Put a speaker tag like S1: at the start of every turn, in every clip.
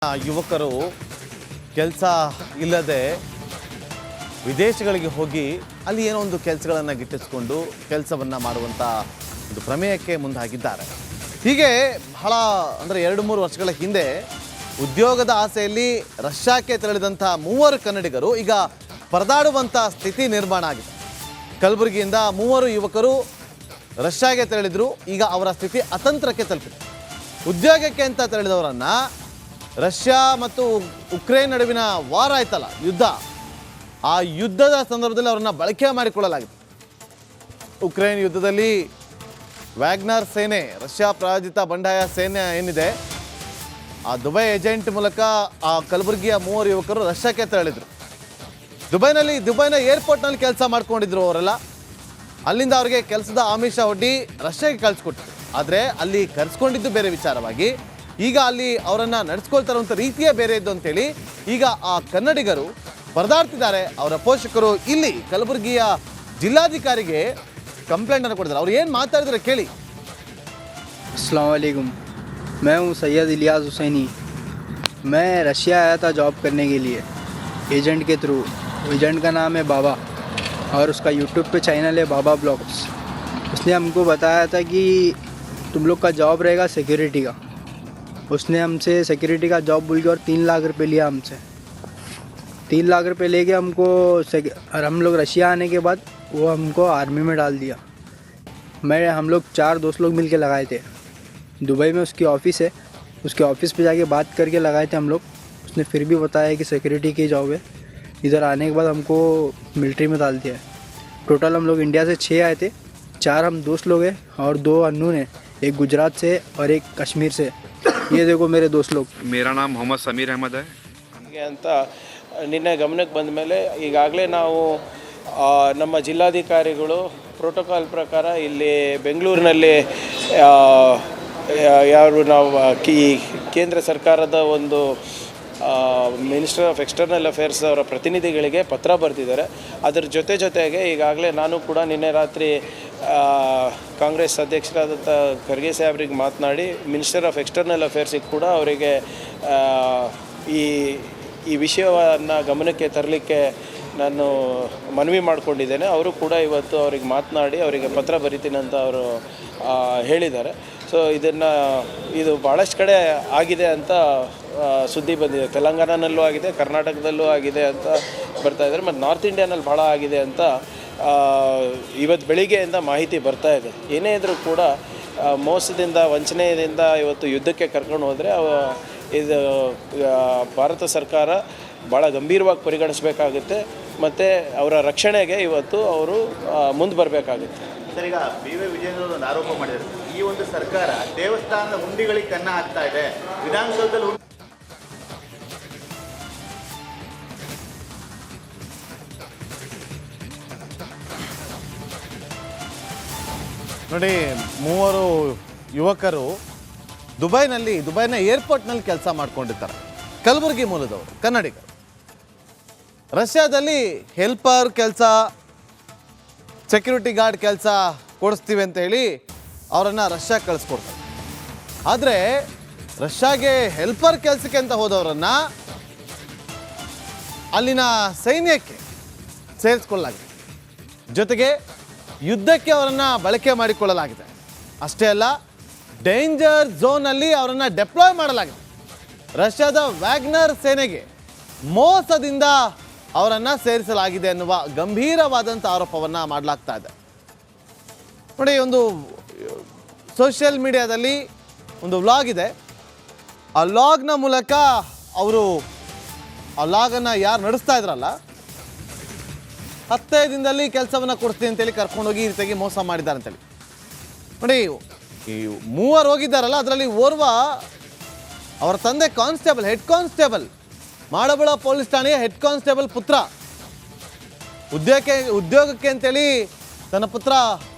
S1: ಯುವಕರು ಕೆಲಸ ಇಲ್ಲದೆ ವಿದೇಶಗಳಿಗೆ ಹೋಗಿ ಅಲ್ಲಿ ಏನೋ ಒಂದು ಕೆಲಸಗಳನ್ನು ಗಿಟ್ಟಿಸಿಕೊಂಡು ಕೆಲಸವನ್ನು ಮಾಡುವಂಥ ಒಂದು ಪ್ರಮೇಯಕ್ಕೆ ಮುಂದಾಗಿದ್ದಾರೆ. ಹೀಗೆ ಬಹಳ ಅಂದರೆ 2-3 ವರ್ಷಗಳ ಹಿಂದೆ ಉದ್ಯೋಗದ ಆಸೆಯಲ್ಲಿ ರಷ್ಯಾಕ್ಕೆ ತೆರಳಿದಂಥ 3 ಕನ್ನಡಿಗರು ಈಗ ಪರದಾಡುವಂಥ ಸ್ಥಿತಿ ನಿರ್ಮಾಣ ಆಗಿದೆ. ಕಲಬುರಗಿಯಿಂದ 3 ಯುವಕರು ರಷ್ಯಾಗೆ ತೆರಳಿದ್ರು. ಈಗ ಅವರ ಸ್ಥಿತಿ ಅತಂತ್ರಕ್ಕೆ ತಲುಪಿದೆ. ಉದ್ಯೋಗಕ್ಕೆ ಅಂತ ತೆರಳಿದವರನ್ನು ರಷ್ಯಾ ಮತ್ತು ಉಕ್ರೇನ್ ನಡುವಿನ ವಾರ ಆಯ್ತಲ್ಲ, ಯುದ್ಧ, ಆ ಯುದ್ಧದ ಸಂದರ್ಭದಲ್ಲಿ ಅವರನ್ನು ಬಳಕೆ ಮಾಡಿಕೊಳ್ಳಲಾಗಿದೆ. ಉಕ್ರೇನ್ ಯುದ್ಧದಲ್ಲಿ ವ್ಯಾಗ್ನರ್ ಸೇನೆ, ರಷ್ಯಾ ಪ್ರಾಯೋಜಿತ ಬಂಡಾಯ ಸೇನೆ ಏನಿದೆ, ಆ ದುಬೈ ಏಜೆಂಟ್ ಮೂಲಕ ಆ ಕಲಬುರಗಿಯ 3 ಯುವಕರು ರಷ್ಯಾಕ್ಕೆ ತೆರಳಿದ್ರು. ದುಬೈನ ಏರ್ಪೋರ್ಟ್ನಲ್ಲಿ ಕೆಲಸ ಮಾಡ್ಕೊಂಡಿದ್ರು ಅವರೆಲ್ಲ. ಅಲ್ಲಿಂದ ಅವರಿಗೆ ಕೆಲಸದ ಆಮಿಷ ಒಡ್ಡಿ ರಷ್ಯಾಗೆ ಕಳಿಸ್ಕೊಟ್ರು. ಆದರೆ ಅಲ್ಲಿ ಕರೆಸ್ಕೊಂಡಿದ್ದು ಬೇರೆ ವಿಚಾರವಾಗಿ, ಈಗ ಅಲ್ಲಿ ಅವರನ್ನು ನಡೆಸ್ಕೊಳ್ತಾರಂಥ ರೀತಿಯೇ ಬೇರೆ ಇದ್ದು ಅಂತೇಳಿ ಈಗ ಆ ಕನ್ನಡಿಗರು ಪರದಾಡ್ತಿದ್ದಾರೆ. ಅವರ ಪೋಷಕರು ಇಲ್ಲಿ ಕಲಬುರಗಿಯ ಜಿಲ್ಲಾಧಿಕಾರಿಗೆ ಕಂಪ್ಲೇಂಟನ್ನು ಕೊಟ್ಟಿದ್ದಾರೆ. ಅವ್ರು ಏನು ಮಾತಾಡಿದ್ರೆ ಕೇಳಿ.
S2: अस्सलाम वालेकुम, मैं हूँ सैयद इलियास हुसैनी। मैं रशिया आया था जॉब करने के लिए एजेंट के थ्रू। एजेंट का नाम है बाबा और उसका यूट्यूब पे चैनल है बाबा ब्लॉग्स। उसने हमको बताया था कि तुम लोग का जॉब रहेगा सिक्योरिटी का। उसने हमसे सिक्योरिटी का जॉब बोल के और 3 लाख रुपए लिया हमसे। 3 लाख रुपए लेके हमको और हम लोग रशिया आने के बाद वो हमको आर्मी में डाल दिया। हम लोग 4 दोस्त लोग मिल के लगाए थे। दुबई में उसकी ऑफ़िस है, उसके ऑफ़िस पे जाके बात करके लगाए थे हम लोग। उसने फिर भी बताया कि सिक्योरिटी की जॉब है। इधर आने के बाद हमको मिलिट्री में डाल दिया है। टोटल हम लोग इंडिया से 6 आए थे, 4 हम दोस्त लोग हैं और 2 अननोन हैं, एक गुजरात से और एक कश्मीर से। ये देखो मेरे दोस्त लोग।
S3: मेरा नाम मोहम्मद समीर अहमद है।
S4: ಅಂತ ನಿನ್ನೆ ಗಮನಕ್ಕೆ ಬಂದ ಮೇಲೆ ಈಗಾಗಲೇ ನಾವು ನಮ್ಮ ಜಿಲ್ಲಾಧಿಕಾರಿಗಳು ಪ್ರೋಟೋಕಾಲ್ ಪ್ರಕಾರ ಇಲ್ಲಿ ಬೆಂಗಳೂರಿನಲ್ಲಿ ನಾವು ಕೇಂದ್ರ ಸರ್ಕಾರದ ಒಂದು ಮಿನಿಸ್ಟರ್ ಆಫ್ ಎಕ್ಸ್ಟರ್ನಲ್ ಅಫೇರ್ಸ್ ಅವರ ಪ್ರತಿನಿಧಿಗಳಿಗೆ ಪತ್ರ ಬರೆದಿದ್ದಾರೆ. ಅದರ ಜೊತೆಗೆ ಈಗಾಗಲೇ ನಾನು ಕೂಡ ನಿನ್ನೆ ರಾತ್ರಿ ಕಾಂಗ್ರೆಸ್ ಅಧ್ಯಕ್ಷರಾದಂಥ ಖರ್ಗೆ ಸಾಹೇಬ್ರಿಗೆ ಮಾತನಾಡಿ ಮಿನಿಸ್ಟರ್ ಆಫ್ ಎಕ್ಸ್ಟರ್ನಲ್ ಅಫೇರ್ಸಿಗೆ ಕೂಡ ಅವರಿಗೆ ಈ ವಿಷಯವನ್ನು ಗಮನಕ್ಕೆ ತರಲಿಕ್ಕೆ ನಾನು ಮನವಿ ಮಾಡಿಕೊಂಡಿದ್ದೇನೆ. ಅವರು ಕೂಡ ಇವತ್ತು ಅವ್ರಿಗೆ ಮಾತನಾಡಿ ಅವರಿಗೆ ಪತ್ರ ಬರಿತೀನಿ ಅಂತ ಅವರು ಹೇಳಿದ್ದಾರೆ. ಸೊ ಇದು ಭಾಳಷ್ಟು ಕಡೆ ಆಗಿದೆ ಅಂತ ಸುದ್ದಿ ಬಂದಿದೆ. ತೆಲಂಗಾಣನಲ್ಲೂ ಆಗಿದೆ, ಕರ್ನಾಟಕದಲ್ಲೂ ಆಗಿದೆ ಅಂತ ಬರ್ತಾಯಿದ್ದಾರೆ, ಮತ್ತು ನಾರ್ತ್ ಇಂಡಿಯಾನಲ್ಲಿ ಭಾಳ ಆಗಿದೆ ಅಂತ ಇವತ್ತು ಬೆಳಿಗ್ಗೆಯಿಂದ ಮಾಹಿತಿ ಬರ್ತಾ ಇದೆ. ಏನೇ ಇದ್ದರೂ ಕೂಡ ಮೋಸದಿಂದ, ವಂಚನೆಯಿಂದ ಇವತ್ತು ಯುದ್ಧಕ್ಕೆ ಕರ್ಕೊಂಡು ಹೋದರೆ ಇದು ಭಾರತ ಸರ್ಕಾರ ಭಾಳ ಗಂಭೀರವಾಗಿ ಪರಿಗಣಿಸಬೇಕಾಗುತ್ತೆ ಮತ್ತು ಅವರ ರಕ್ಷಣೆಗೆ ಇವತ್ತು ಅವರು ಮುಂದೆ ಬರಬೇಕಾಗುತ್ತೆ.
S1: ಸರ್, ಈಗ ಬಿ.ವೈ. ವಿಜಯೇಂದ್ರ ಒಂದು ಆರೋಪ ಮಾಡಿದ್ದಾರೆ, ಈ ಒಂದು ಸರ್ಕಾರ ದೇವಸ್ಥಾನದ ಹುಂಡಿಗಳಿಗೆ ಕನ್ನ ಹಾಕ್ತಾ ಇದೆ, ವಿಧಾನಸೌಧದಲ್ಲಿ ನೋಡಿ 3 ಯುವಕರು ದುಬೈನ ಏರ್ಪೋರ್ಟ್ನಲ್ಲಿ ಕೆಲಸ ಮಾಡ್ಕೊಂಡಿರ್ತಾರೆ. ಕಲಬುರಗಿ ಮೂಲದವರು, ಕನ್ನಡಿಗರು. ರಷ್ಯಾದಲ್ಲಿ ಹೆಲ್ಪರ್ ಕೆಲಸ, ಸೆಕ್ಯೂರಿಟಿ ಗಾರ್ಡ್ ಕೆಲಸ ಕೊಡಿಸ್ತೀವಿ ಅಂತ ಹೇಳಿ ಅವರನ್ನು ರಷ್ಯಾಗೆ ಕಳಿಸ್ಕೊಡ್ತಾರೆ. ಆದರೆ ರಷ್ಯಾಗೆ ಹೆಲ್ಪರ್ ಕೆಲಸಕ್ಕೆ ಅಂತ ಹೋದವರನ್ನು ಅಲ್ಲಿನ ಸೈನ್ಯಕ್ಕೆ ಸೇರಿಸ್ಕೊಳ್ಳಲಾಗಿದೆ. ಜೊತೆಗೆ ಯುದ್ಧಕ್ಕೆ ಅವರನ್ನು ಬಳಕೆ ಮಾಡಿಕೊಳ್ಳಲಾಗಿದೆ. ಅಷ್ಟೇ ಅಲ್ಲ, ಡೇಂಜರ್ ಝೋನಲ್ಲಿ ಅವರನ್ನು ಡೆಪ್ಲಾಯ್ ಮಾಡಲಾಗಿದೆ. ರಷ್ಯಾದ ವ್ಯಾಗ್ನರ್ ಸೇನೆಗೆ ಮೋಸದಿಂದ ಅವರನ್ನು ಸೇರಿಸಲಾಗಿದೆ ಎನ್ನುವ ಗಂಭೀರವಾದಂಥ ಆರೋಪವನ್ನು ಮಾಡಲಾಗ್ತಾ ಇದೆ. ನೋಡಿ, ಒಂದು ಸೋಷಿಯಲ್ ಮೀಡಿಯಾದಲ್ಲಿ ಒಂದು ವ್ಲಾಗ್ ಇದೆ. ಆ ವ್ಲಾಗ್ನ ಮೂಲಕ ಅವರು ಆ ವ್ಲಾಗನ್ನು ಯಾರು ನಡೆಸ್ತಾ ಇದ್ರಲ್ಲ, 10 ದಿನದಲ್ಲಿ ಕೆಲಸವನ್ನು ಕೊಡ್ತೀನಿ ಅಂತೇಳಿ ಕರ್ಕೊಂಡೋಗಿ ಈ ರೀತಿಯಾಗಿ ಮೋಸ ಮಾಡಿದ್ದಾರೆ ಅಂತೇಳಿ. ನೋಡಿ, ಈ 3 ಹೋಗಿದ್ದಾರಲ್ಲ, ಅದರಲ್ಲಿ ಓರ್ವ ಅವರ ತಂದೆ ಕಾನ್ಸ್ಟೇಬಲ್, ಹೆಡ್ ಕಾನ್ಸ್ಟೇಬಲ್, ಮಾಡಬಳ ಪೊಲೀಸ್ ಠಾಣೆಯ ಹೆಡ್ ಕಾನ್ಸ್ಟೇಬಲ್ ಪುತ್ರ. ಉದ್ಯೋಗಕ್ಕೆ ಅಂತೇಳಿ ತನ್ನ ಪುತ್ರ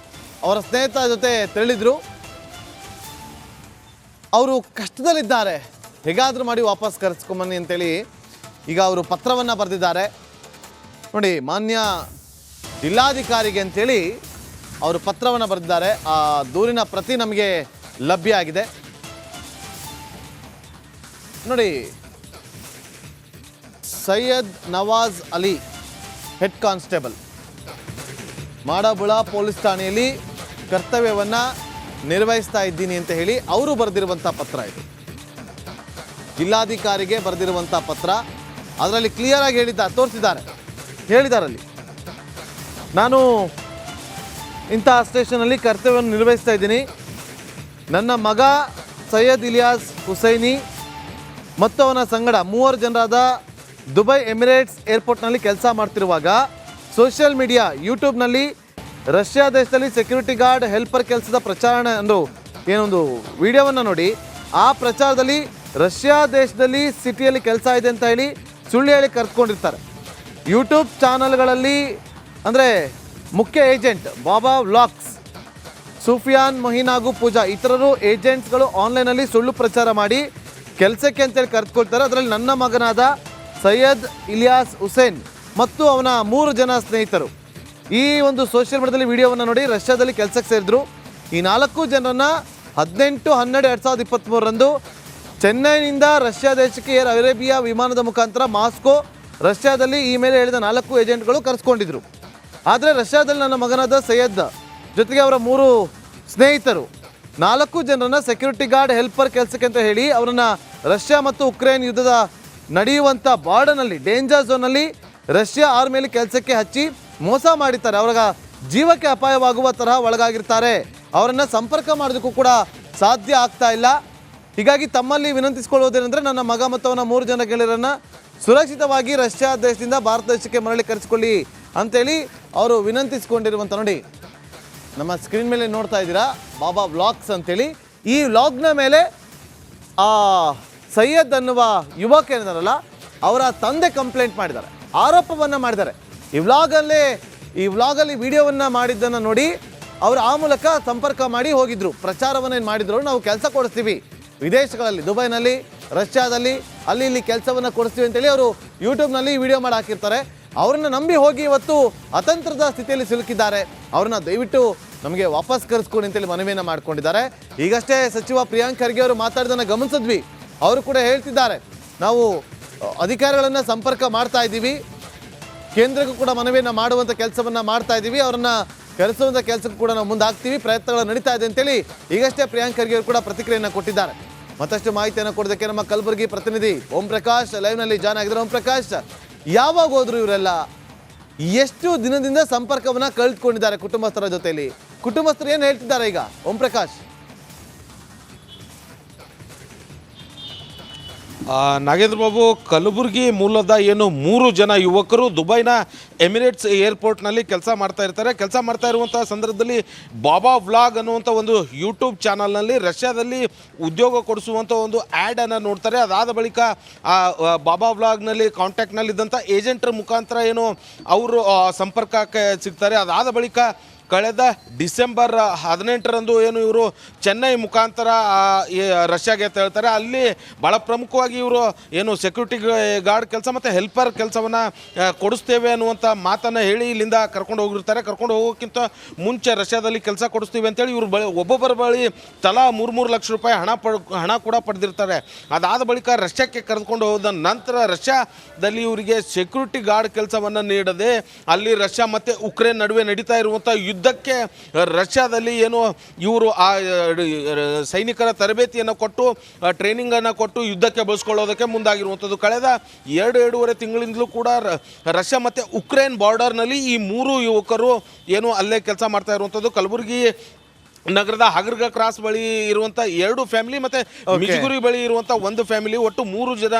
S1: ಅವರ ಸ್ನೇಹಿತ ಜೊತೆ ತೆರಳಿದ್ರು. ಅವರು ಕಷ್ಟದಲ್ಲಿದ್ದಾರೆ, ಹೇಗಾದರೂ ಮಾಡಿ ವಾಪಸ್ ಕರೆಸ್ಕೊಂಬನ್ನಿ ಅಂತೇಳಿ ಈಗ ಅವರು ಪತ್ರವನ್ನು ಬರೆದಿದ್ದಾರೆ. ನೋಡಿ, ಮಾನ್ಯ ಜಿಲ್ಲಾಧಿಕಾರಿಗೆ ಅಂತೇಳಿ ಅವರು ಪತ್ರವನ್ನು ಬರೆದಿದ್ದಾರೆ. ಆ ದೂರಿನ ಪ್ರತಿ ನಮಗೆ ಲಭ್ಯ ಆಗಿದೆ. ನೋಡಿ, ಸೈಯದ್ ನವಾಜ್ ಅಲಿ, ಹೆಡ್ ಕಾನ್ಸ್ಟೇಬಲ್, ಮಾಡಬುಳ ಪೊಲೀಸ್ ಠಾಣೆಯಲ್ಲಿ ಕರ್ತವ್ಯವನ್ನು ನಿರ್ವಹಿಸ್ತಾ ಇದ್ದೀನಿ ಅಂತ ಹೇಳಿ ಅವರು ಬರೆದಿರುವಂಥ ಪತ್ರ ಇದು. ಜಿಲ್ಲಾಧಿಕಾರಿಗೆ ಬರೆದಿರುವಂಥ ಪತ್ರ. ಅದರಲ್ಲಿ ಕ್ಲಿಯರ್ ಆಗಿ ಹೇಳಿದ್ದಾರಲ್ಲಿ ನಾನು ಇಂತಹ ಸ್ಟೇಷನಲ್ಲಿ ಕರ್ತವ್ಯವನ್ನು ನಿರ್ವಹಿಸ್ತಾ ಇದ್ದೀನಿ. ನನ್ನ ಮಗ ಸೈಯದ್ ಇಲಿಯಾಸ್ ಹುಸೈನಿ ಮತ್ತು ಅವನ ಸಂಗಡ 3 ಜನರಾದ ದುಬೈ ಎಮಿರೇಟ್ಸ್ ಏರ್ಪೋರ್ಟ್ನಲ್ಲಿ ಕೆಲಸ ಮಾಡ್ತಿರುವಾಗ ಸೋಷಿಯಲ್ ಮೀಡಿಯಾ ಯೂಟ್ಯೂಬ್ನಲ್ಲಿ ರಷ್ಯಾ ದೇಶದಲ್ಲಿ ಸೆಕ್ಯೂರಿಟಿ ಗಾರ್ಡ್ ಹೆಲ್ಪರ್ ಕೆಲಸದ ಪ್ರಚಾರಣೆ ಏನೊಂದು ವಿಡಿಯೋವನ್ನು ನೋಡಿ ಆ ಪ್ರಚಾರದಲ್ಲಿ ರಷ್ಯಾ ದೇಶದಲ್ಲಿ ಸಿಟಿಯಲ್ಲಿ ಕೆಲಸ ಇದೆ ಅಂತ ಹೇಳಿ ಸುಳ್ಳು ಹೇಳಿ ಕರೆದುಕೊಂಡಿರ್ತಾರೆ. ಯೂಟ್ಯೂಬ್ ಚಾನಲ್ಗಳಲ್ಲಿ ಅಂದರೆ ಮುಖ್ಯ ಏಜೆಂಟ್ ಬಾಬಾ ವ್ಲಾಗ್ಸ್, ಸುಫಿಯಾನ್ ಮೊಹಿನ್ ಹಾಗೂ ಪೂಜಾ ಇತರರು ಏಜೆಂಟ್ಸ್ಗಳು ಆನ್ಲೈನಲ್ಲಿ ಸುಳ್ಳು ಪ್ರಚಾರ ಮಾಡಿ ಕೆಲಸಕ್ಕೆ ಅಂತೇಳಿ ಕರೆದುಕೊಳ್ತಾರೆ. ಅದರಲ್ಲಿ ನನ್ನ ಮಗನಾದ ಸೈಯದ್ ಇಲಿಯಾಸ್ ಹುಸೇನ್ ಮತ್ತು ಅವನ 3 ಜನ ಸ್ನೇಹಿತರು ಈ ಒಂದು ಸೋಷಿಯಲ್ ಮೀಡಿಯಾದಲ್ಲಿ ವಿಡಿಯೋವನ್ನು ನೋಡಿ ರಷ್ಯಾದಲ್ಲಿ ಕೆಲಸಕ್ಕೆ ಸೇರಿದ್ರು. ಈ 4 ಜನರನ್ನು 18/12/2023 ಚೆನ್ನೈನಿಂದ ರಷ್ಯಾ ದೇಶಕ್ಕೆ ಏರ್ ಅರೇಬಿಯಾ ವಿಮಾನದ ಮುಖಾಂತರ ಮಾಸ್ಕೋ ರಷ್ಯಾದಲ್ಲಿ ಈ ಮೇಲೆ ಹೇಳಿದ 4 ಏಜೆಂಟ್ಗಳು ಕರೆಸ್ಕೊಂಡಿದ್ರು. ಆದರೆ ರಷ್ಯಾದಲ್ಲಿ ನನ್ನ ಮಗನಾದ ಸೈಯದ್ ಜೊತೆಗೆ ಅವರ 3 ಸ್ನೇಹಿತರು 4 ಜನರನ್ನು ಸೆಕ್ಯೂರಿಟಿ ಗಾರ್ಡ್ ಹೆಲ್ಪರ್ ಕೆಲಸಕ್ಕೆ ಅಂತ ಹೇಳಿ ಅವರನ್ನು ರಷ್ಯಾ ಮತ್ತು ಉಕ್ರೇನ್ ಯುದ್ಧದ ನಡೆಯುವಂಥ ಬಾರ್ಡರ್ನಲ್ಲಿ ಡೇಂಜರ್ ಝೋನಲ್ಲಿ ರಷ್ಯಾ ಆರ್ಮಿಯಲ್ಲಿ ಕೆಲಸಕ್ಕೆ ಹಚ್ಚಿ ಮೋಸ ಮಾಡಿರ್ತಾರೆ. ಅವರ ಜೀವಕ್ಕೆ ಅಪಾಯವಾಗುವ ತರಹ ಒಳಗಾಗಿರ್ತಾರೆ. ಅವರನ್ನು ಸಂಪರ್ಕ ಮಾಡೋದಕ್ಕೂ ಕೂಡ ಸಾಧ್ಯ ಆಗ್ತಾ ಇಲ್ಲ. ಹೀಗಾಗಿ ತಮ್ಮಲ್ಲಿ ವಿನಂತಿಸಿಕೊಳ್ಳುವುದೇನೆಂದರೆ ನನ್ನ ಮಗ ಮತ್ತು ಅವನ 3 ಜನ ಗೆಳೆಯರನ್ನು ಸುರಕ್ಷಿತವಾಗಿ ರಷ್ಯಾ ದೇಶದಿಂದ ಭಾರತ ದೇಶಕ್ಕೆ ಮರಳಿ ಕರೆಸಿಕೊಳ್ಳಿ ಅಂತೇಳಿ ಅವರು ವಿನಂತಿಸಿಕೊಂಡಿರುವಂಥ ನೋಡಿ ನಮ್ಮ ಸ್ಕ್ರೀನ್ ಮೇಲೆ ನೋಡ್ತಾ ಇದ್ದೀರಾ ಬಾಬಾ ವ್ಲಾಗ್ಸ್ ಅಂತೇಳಿ. ಈ ವ್ಲಾಗ್ನ ಮೇಲೆ ಆ ಸೈಯದ್ ಅನ್ನುವ ಯುವಕ ಏನಿದಾರಲ್ಲ ಅವರ ತಂದೆ ಕಂಪ್ಲೇಂಟ್ ಮಾಡಿದ್ದಾರೆ, ಆರೋಪವನ್ನು ಮಾಡಿದ್ದಾರೆ. ಈ ವ್ಲಾಗಲ್ಲಿ ವಿಡಿಯೋವನ್ನು ಮಾಡಿದ್ದನ್ನು ನೋಡಿ ಅವರು ಆ ಮೂಲಕ ಸಂಪರ್ಕ ಮಾಡಿ ಹೋಗಿದ್ರು, ಪ್ರಚಾರವನ್ನು ಏನು ಮಾಡಿದ್ರು, ನಾವು ಕೆಲಸ ಕೊಡಿಸ್ತೀವಿ ವಿದೇಶಗಳಲ್ಲಿ ದುಬೈನಲ್ಲಿ ರಷ್ಯಾದಲ್ಲಿ ಅಲ್ಲಿ ಇಲ್ಲಿ ಕೆಲಸವನ್ನು ಕೊಡಿಸ್ತೀವಿ ಅಂತೇಳಿ ಅವರು ಯೂಟ್ಯೂಬ್ನಲ್ಲಿ ವಿಡಿಯೋ ಮಾಡಿ ಹಾಕಿರ್ತಾರೆ. ಅವ್ರನ್ನ ನಂಬಿ ಹೋಗಿ ಇವತ್ತು ಅತಂತ್ರದ ಸ್ಥಿತಿಯಲ್ಲಿ ಸಿಲುಕಿದ್ದಾರೆ. ಅವ್ರನ್ನ ದಯವಿಟ್ಟು ನಮಗೆ ವಾಪಸ್ ಕರೆಸ್ಕೊಡಿ ಅಂತೇಳಿ ಮನವಿಯನ್ನು ಮಾಡ್ಕೊಂಡಿದ್ದಾರೆ. ಈಗಷ್ಟೇ ಸಚಿವ ಪ್ರಿಯಾಂಕ್ ಖರ್ಗೆ ಅವರು ಮಾತಾಡಿದನ್ನು ಗಮನಿಸಿದ್ವಿ. ಅವರು ಕೂಡ ಹೇಳ್ತಿದ್ದಾರೆ, ನಾವು ಅಧಿಕಾರಿಗಳನ್ನು ಸಂಪರ್ಕ ಮಾಡ್ತಾ ಇದ್ದೀವಿ, ಕೇಂದ್ರಕ್ಕೂ ಕೂಡ ಮನವಿಯನ್ನು ಮಾಡುವಂಥ ಕೆಲಸವನ್ನು ಮಾಡ್ತಾ ಇದ್ದೀವಿ, ಅವರನ್ನು ಕರೆಸುವಂಥ ಕೆಲಸಕ್ಕೂ ಕೂಡ ನಾವು ಮುಂದಾಗ್ತೀವಿ, ಪ್ರಯತ್ನಗಳು ನಡೀತಾ ಇದೆ ಅಂತೇಳಿ ಈಗಷ್ಟೇ ಪ್ರಿಯಾಂಕ್ ಖರ್ಗೆ ಅವರು ಕೂಡ ಪ್ರತಿಕ್ರಿಯೆಯನ್ನು ಕೊಟ್ಟಿದ್ದಾರೆ. ಮತ್ತಷ್ಟು ಮಾಹಿತಿಯನ್ನು ಕೊಡೋದಕ್ಕೆ ನಮ್ಮ ಕಲಬುರಗಿ ಪ್ರತಿನಿಧಿ ಓಂ ಪ್ರಕಾಶ್ ಲೈವ್ನಲ್ಲಿ ಜಾಯ್ನ್ ಆಗಿದ್ದಾರೆ. ಓಂ ಪ್ರಕಾಶ್, ಯಾವಾಗ ಹೋದ್ರು ಇವರೆಲ್ಲ? ಎಷ್ಟು ದಿನದಿಂದ ಸಂಪರ್ಕವನ್ನು ಕಳೆದುಕೊಂಡಿದ್ದಾರೆ ಕುಟುಂಬಸ್ಥರ ಜೊತೆಯಲ್ಲಿ? ಕುಟುಂಬಸ್ಥರು ಏನು ಹೇಳ್ತಿದ್ದಾರೆ ಈಗ? ಓಂ ಪ್ರಕಾಶ್.
S5: ನಾಗೇಂದ್ರ ಬಾಬು, ಕಲಬುರಗಿ ಮೂಲದ ಏನು 3 ಜನ ಯುವಕರು ದುಬೈನ ಎಮಿರೇಟ್ಸ್ ಏರ್ಪೋರ್ಟ್ನಲ್ಲಿ ಕೆಲಸ ಮಾಡ್ತಾ ಇರುವಂಥ ಸಂದರ್ಭದಲ್ಲಿ ಬಾಬಾ ವ್ಲಾಗ್ ಅನ್ನುವಂಥ ಒಂದು ಯೂಟ್ಯೂಬ್ ಚಾನಲ್ನಲ್ಲಿ ರಷ್ಯಾದಲ್ಲಿ ಉದ್ಯೋಗ ಕೊಡಿಸುವಂಥ ಒಂದು ಆ್ಯಡನ್ನು ನೋಡ್ತಾರೆ. ಅದಾದ ಬಳಿಕ ಆ ಬಾಬಾ ವ್ಲಾಗ್ನಲ್ಲಿ ಕಾಂಟ್ಯಾಕ್ಟ್ನಲ್ಲಿದ್ದಂಥ ಏಜೆಂಟರ ಮುಖಾಂತರ ಏನು ಅವರು ಸಂಪರ್ಕಕ್ಕೆ ಸಿಗ್ತಾರೆ. ಅದಾದ ಬಳಿಕ ಕಳೆದ ಡಿಸೆಂಬರ್ 18ರಂದು ಏನು ಇವರು ಚೆನ್ನೈ ಮುಖಾಂತರ ರಷ್ಯಾಗೆ ಹೇಳ್ತಾರೆ. ಅಲ್ಲಿ ಭಾಳ ಪ್ರಮುಖವಾಗಿ ಇವರು ಏನು ಸೆಕ್ಯೂರಿಟಿ ಗಾರ್ಡ್ ಕೆಲಸ ಮತ್ತು ಹೆಲ್ಪರ್ ಕೆಲಸವನ್ನು ಕೊಡಿಸ್ತೇವೆ ಅನ್ನುವಂಥ ಮಾತನ್ನು ಹೇಳಿ ಇಲ್ಲಿಂದ ಕರ್ಕೊಂಡು ಹೋಗಿರ್ತಾರೆ. ಕರ್ಕೊಂಡು ಹೋಗೋಕ್ಕಿಂತ ಮುಂಚೆ ರಷ್ಯಾದಲ್ಲಿ ಕೆಲಸ ಕೊಡಿಸ್ತೀವಿ ಅಂತೇಳಿ ಇವರು ಒಬ್ಬೊಬ್ಬರ ಬಳಿ ತಲಾ 3 ಲಕ್ಷ ರೂಪಾಯಿ ಹಣ ಕೂಡ ಪಡೆದಿರ್ತಾರೆ. ಅದಾದ ಬಳಿಕ ರಷ್ಯಾಕ್ಕೆ ಕರೆದುಕೊಂಡು ಹೋದ ನಂತರ ರಷ್ಯಾದಲ್ಲಿ ಇವರಿಗೆ ಸೆಕ್ಯೂರಿಟಿ ಗಾರ್ಡ್ ಕೆಲಸವನ್ನು ನೀಡದೆ ಅಲ್ಲಿ ರಷ್ಯಾ ಮತ್ತು ಉಕ್ರೇನ್ ನಡುವೆ ನಡೀತಾ ಇರುವಂಥ ಯುದ್ಧಕ್ಕೆ ರಷ್ಯಾದಲ್ಲಿ ಏನು ಇವರು ಆ ಸೈನಿಕರ ತರಬೇತಿಯನ್ನು ಕೊಟ್ಟು ಟ್ರೈನಿಂಗನ್ನು ಕೊಟ್ಟು ಯುದ್ಧಕ್ಕೆ ಬಳಸ್ಕೊಳ್ಳೋದಕ್ಕೆ ಮುಂದಾಗಿರುವಂಥದ್ದು. ಕಳೆದ 2-2.5 ತಿಂಗಳಿಂದಲೂ ಕೂಡ ರಷ್ಯಾ ಮತ್ತು ಉಕ್ರೇನ್ ಬಾರ್ಡರ್ನಲ್ಲಿ ಈ 3 ಯುವಕರು ಏನು ಅಲ್ಲೇ ಕೆಲಸ ಮಾಡ್ತಾ ಇರುವಂಥದ್ದು. ಕಲಬುರಗಿ ನಗರದ ಹಗರ್ಗ ಕ್ರಾಸ್ ಬಳಿ ಇರುವಂಥ 2 ಫ್ಯಾಮಿಲಿ ಮತ್ತು ಮಿಜುಗುರಿ ಬಳಿ ಇರುವಂಥ 1 ಫ್ಯಾಮಿಲಿ, ಒಟ್ಟು 3 ಜನ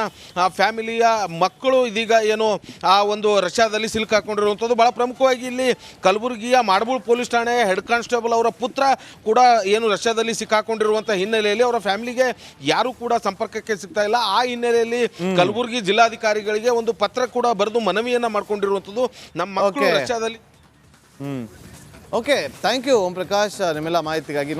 S5: ಫ್ಯಾಮಿಲಿಯ ಮಕ್ಕಳು ಇದೀಗ ಏನು ಆ ಒಂದು ರಷ್ಯಾದಲ್ಲಿ ಸಿಲುಕಾಕೊಂಡಿರುವಂಥದ್ದು. ಭಾಳ ಪ್ರಮುಖವಾಗಿ ಇಲ್ಲಿ ಕಲಬುರಗಿಯ ಮಾಡಬೂಳ್ ಪೊಲೀಸ್ ಠಾಣೆ ಹೆಡ್ ಕಾನ್ಸ್ಟೇಬಲ್ ಅವರ ಪುತ್ರ ಕೂಡ ಏನು ರಷ್ಯಾದಲ್ಲಿ ಸಿಕ್ಕಾಕೊಂಡಿರುವಂಥ ಹಿನ್ನೆಲೆಯಲ್ಲಿ ಅವರ ಫ್ಯಾಮಿಲಿಗೆ ಯಾರೂ ಕೂಡ ಸಂಪರ್ಕಕ್ಕೆ ಸಿಗ್ತಾ ಇಲ್ಲ. ಆ ಹಿನ್ನೆಲೆಯಲ್ಲಿ ಕಲಬುರಗಿ ಜಿಲ್ಲಾಧಿಕಾರಿಗಳಿಗೆ ಒಂದು ಪತ್ರ ಕೂಡ ಬರೆದು ಮನವಿಯನ್ನು ಮಾಡ್ಕೊಂಡಿರುವಂಥದ್ದು. ನಮ್ಮ ಮಕ್ಕಳು ರಷ್ಯಾದಲ್ಲಿ
S1: okay, thank you Om Prakash ನಿಮ್ಮೆಲ್ಲ ಮಾಹಿತಿಗಾಗಿ.